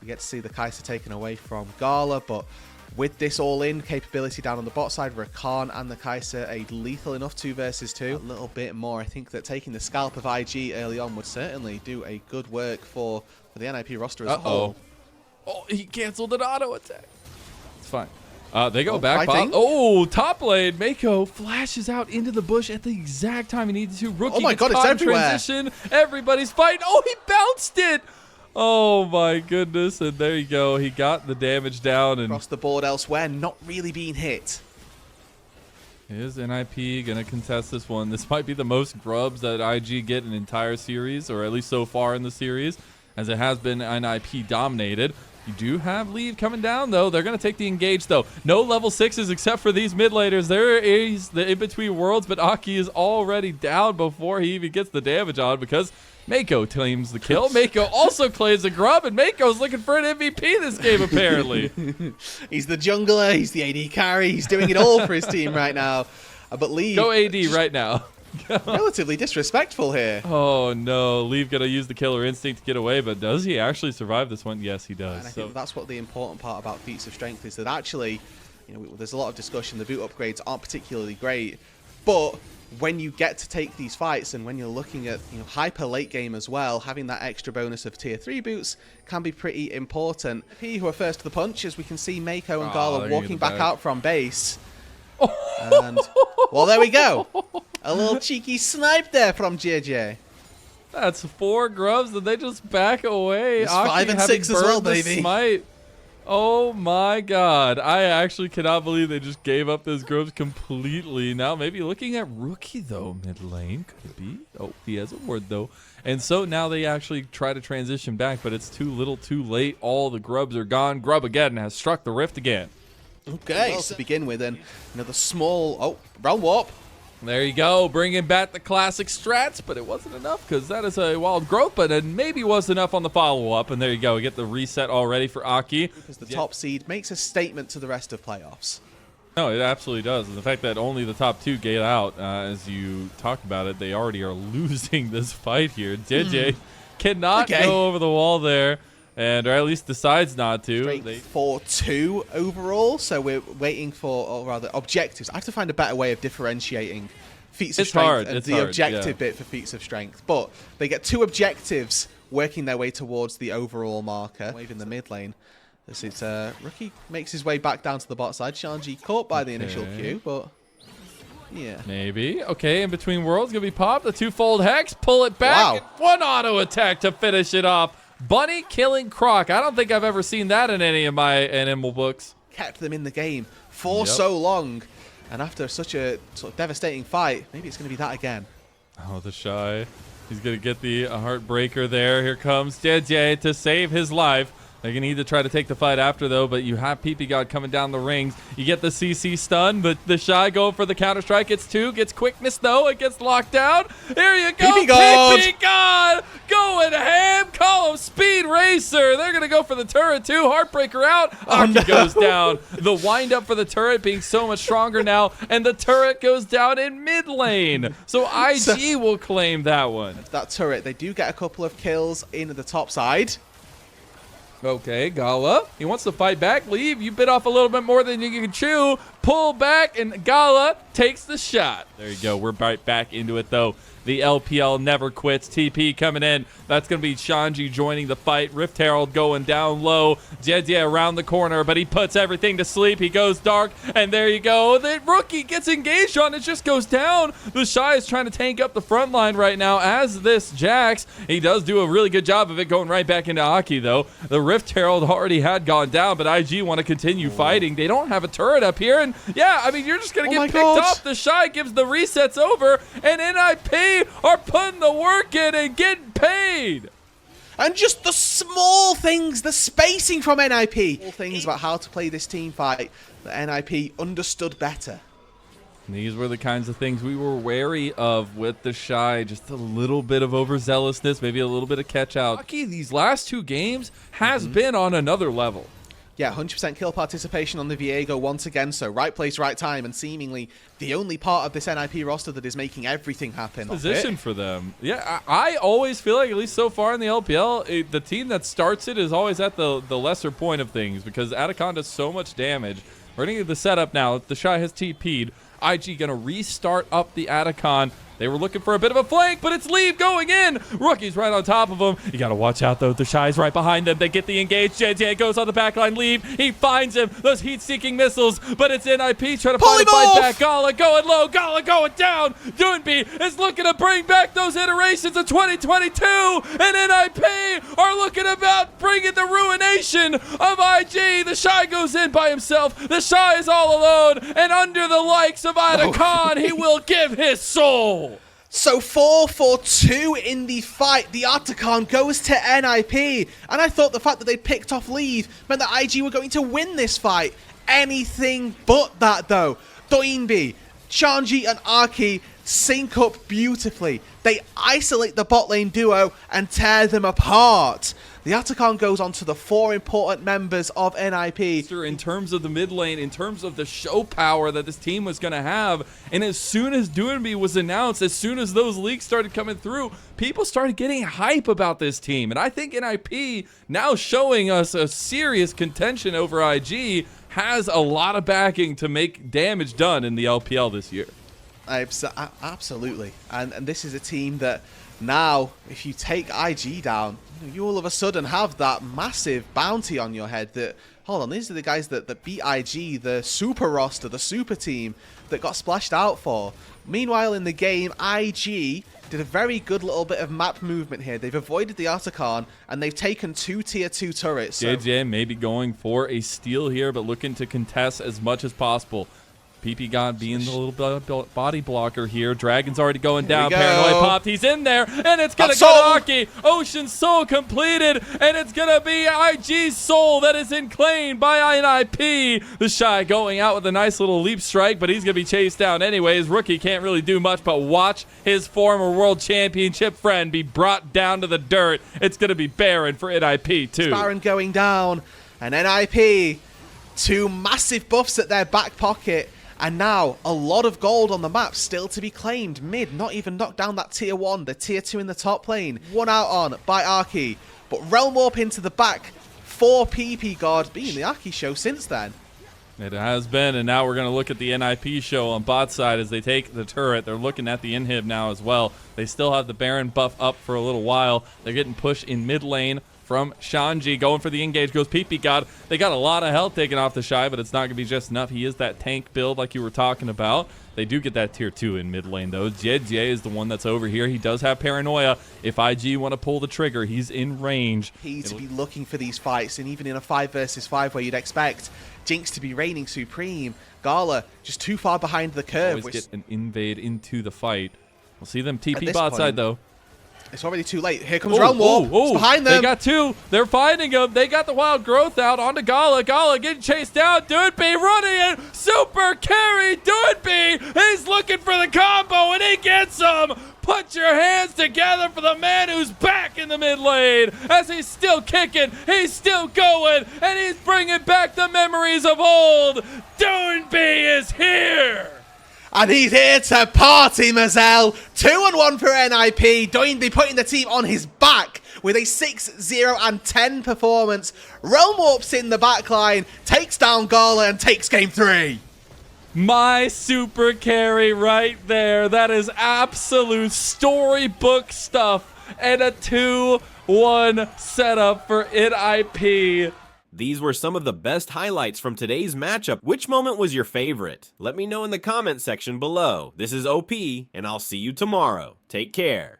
We get to see the Kai'Sa taken away from Gala, but with this all-in capability down on the bot side, Rakan and the Kai'Sa a lethal enough 2 versus 2. A little bit more. I think that taking the scalp of IG early on would certainly do a good work for the NIP roster as a whole. Oh, he canceled an auto attack. It's fine. They go back. Oh, top lane. Mako flashes out into the bush at the exact time he needed to. Rookie, oh my god, it's everywhere. Transition. Everybody's fighting. Oh, he bounced it. Oh my goodness. And there you go. He got the damage down. And across the board elsewhere, not really being hit. Is NIP going to contest this one? This might be the most grubs that IG get in an entire series, or at least so far in the series, as it has been NIP dominated. You do have leave coming down, though. They're going to take the engage, though. No level 6s except for these mid laners. There is the in-between worlds, but Aki is already down before he even gets the damage on because Mako claims the kill. Mako also claims a grub, and Mako's looking for an MVP this game, apparently. He's the jungler. He's the AD carry. He's doing it all for his team right now. But Leave... Go AD right now. Relatively disrespectful here. Oh no, Leave gonna use the killer instinct to get away, but does he actually survive this one? Yes, he does. And I think that's what the important part about feats of strength is, that actually, you know, there's a lot of discussion. The boot upgrades aren't particularly great, but when you get to take these fights, and when you're looking at, you know, hyper late game as well, having that extra bonus of tier 3 boots can be pretty important. Who are first to the punch, as we can see Mako and Gala walking back out from base. And well, there we go. A little cheeky snipe there from JJ. That's 4 grubs, and they just back away. It's 5 and 6 as well, baby. Smite. Oh my god. I actually cannot believe they just gave up those grubs completely. Now maybe looking at Rookie, though, mid lane. Could be. Oh, he has a ward, though. And so now they actually try to transition back, but it's too little too late. All the grubs are gone. Grub again has struck the rift again. Okay, well, to begin with, then another small round warp. There you go, bringing back the classic strats, but it wasn't enough because that is a wild growth, but it maybe was enough on the follow-up, and there you go, we get the reset already for Aki. Because the top seed makes a statement to the rest of playoffs. No, it absolutely does, and the fact that only the top 2 get out, as you talked about it, they already are losing this fight here. JJ cannot go over the wall there. And or at least decides not to. 4-2 overall, so we're waiting for, or rather, objectives. I have to find a better way of differentiating feats of strength and the objective bit for feats of strength. But they get 2 objectives working their way towards the overall marker. Wave in the mid lane. This is Rookie makes his way back down to the bot side. Shanji caught by the initial Q, but yeah. Maybe. Okay, in between worlds, gonna be popped. The 2-fold hex, pull it back. Wow. 1 auto attack to finish it off. Bunny killing Croc. I don't think I've ever seen that in any of my animal books. Kept them in the game for so long. And after such a sort of devastating fight, maybe it's going to be that again. Oh, the Shy. He's going to get the heartbreaker there. Here comes JJ to save his life. They're going to need to try to take the fight after, though, but you have PP God coming down the rings. You get the CC stun, but the Shy going for the counter-strike. Gets 2, gets quickness, though. It gets locked down. Here you go, PP God! Going ham, call him Speed Racer. They're going to go for the turret, too. Heartbreaker out. Aki goes down. The wind-up for the turret being so much stronger now, and the turret goes down in mid lane. So IG will claim that one. That turret, they do get a couple of kills in the top side. Okay, Gala, he wants to fight back. Leave, you bit off a little bit more than you can chew. Pull back, and Gala takes the shot. There you go, we're right back into it, though. The LPL never quits. TP coming in. That's going to be Shanji joining the fight. Rift Herald going down low. Jedzie around the corner, but he puts everything to sleep. He goes dark, and there you go. The Rookie gets engaged on. It just goes down. The Shy is trying to tank up the front line right now as this Jax. He does do a really good job of it, going right back into Aki, though. The Rift Herald already had gone down, but IG want to continue fighting. They don't have a turret up here, and yeah, I mean, you're just going to get picked up. The Shy gives the resets over, and NIP are putting the work in and getting paid. And just the small things, the spacing from NIP. Small things about how to play this team fight that NIP understood better. These were the kinds of things we were wary of with the Shy. Just a little bit of overzealousness, maybe a little bit of catch out. Lucky, these last 2 games has been on another level. Yeah, 100% kill participation on the Viego once again, so right place, right time, and seemingly the only part of this NIP roster that is making everything happen. Position for them. Yeah, I always feel like, at least so far in the LPL, the team that starts it is always at the lesser point of things, because Atacon does so much damage. We're going to get the setup now. The Shy has TP'd. IG going to restart up the Atacon. They were looking for a bit of a flank, but it's Leave going in. Rookie's right on top of him. You got to watch out, though. The Shy's right behind them. They get the engage. JJ goes on the backline. Leave. He finds him. Those heat-seeking missiles, but it's NIP trying to find a fight back. Gala going low. Gala going down. Doonby is looking to bring back those iterations of 2022, and NIP are looking about bringing the ruination of IG. The Shy goes in by himself. The Shy is all alone, and under the likes of Atacon, he will give his soul. So 4-4-2 in the fight. The Atacon goes to NIP. And I thought the fact that they picked off Leave meant that IG were going to win this fight. Anything but that, though. Doinby, Shanji, and Arki sync up beautifully. They isolate the bot lane duo and tear them apart. The Atacon goes on to the 4 important members of NIP. In terms of the mid lane, in terms of the show power that this team was going to have, and as soon as Doonby was announced, as soon as those leaks started coming through, people started getting hype about this team. And I think NIP, now showing us a serious contention over IG, has a lot of backing to make damage done in the LPL this year. Absolutely. And this is a team that now, if you take IG down, you all of a sudden have that massive bounty on your head that, hold on, these are the guys that beat IG, the super roster, the super team that got splashed out for. Meanwhile, in the game, IG did a very good little bit of map movement here. They've avoided the Atacon, and they've taken 2 tier 2 turrets. So JJ maybe going for a steal here, but looking to contest as much as possible. PP God being the little body blocker here. Dragon's already going down. Paranoia popped. He's in there, and it's going to go to Arki. Ocean Soul completed, and it's going to be IG's soul that is claimed by NIP. The Shy going out with a nice little leap strike, but he's going to be chased down anyways. Rookie can't really do much, but watch his former world championship friend be brought down to the dirt. It's going to be Baron for NIP too. Baron going down, and NIP, 2 massive buffs at their back pocket. And now, a lot of gold on the map still to be claimed. Mid, not even knocked down that tier 1. The tier 2 in the top lane. 1 out on by Arki. But Realm Warp into the back for PP God. Being the Arki show since then. It has been, and now we're going to look at the NIP show on bot side as they take the turret. They're looking at the inhib now as well. They still have the Baron buff up for a little while. They're getting pushed in mid lane from Shanji. Going for the engage goes PP God. They got a lot of health taken off the Shy, but it's not going to be just enough. He is that tank build like you were talking about. They do get that tier 2 in mid lane, though. JJ is the one that's over here. He does have Paranoia. If IG want to pull the trigger, he's in range. He to be looking for these fights, and even in a 5 versus 5 where you'd expect Jinx to be reigning supreme, Gala just too far behind the curve. Always get an invade into the fight. We'll see them TP bot side, though. It's already too late. Here comes Realm Warp. It's behind them. They got 2. They're finding him. They got the wild growth out onto Gala. Gala getting chased down. Doonby running in. Super carry. Doonby. He's looking for the combo, and he gets him. Put your hands together for the man who's back in the mid lane as he's still kicking. He's still going, and he's bringing back the memories of old. Doonby is here. And he's here to party, Mazel. 2-1 for NIP. Doinby putting the team on his back with a 6-0-10 performance. Realm Warps in the backline, takes down Gala and takes game 3. My super carry right there. That is absolute storybook stuff. And a 2-1 setup for NIP. These were some of the best highlights from today's matchup. Which moment was your favorite? Let me know in the comment section below. This is OP, and I'll see you tomorrow. Take care.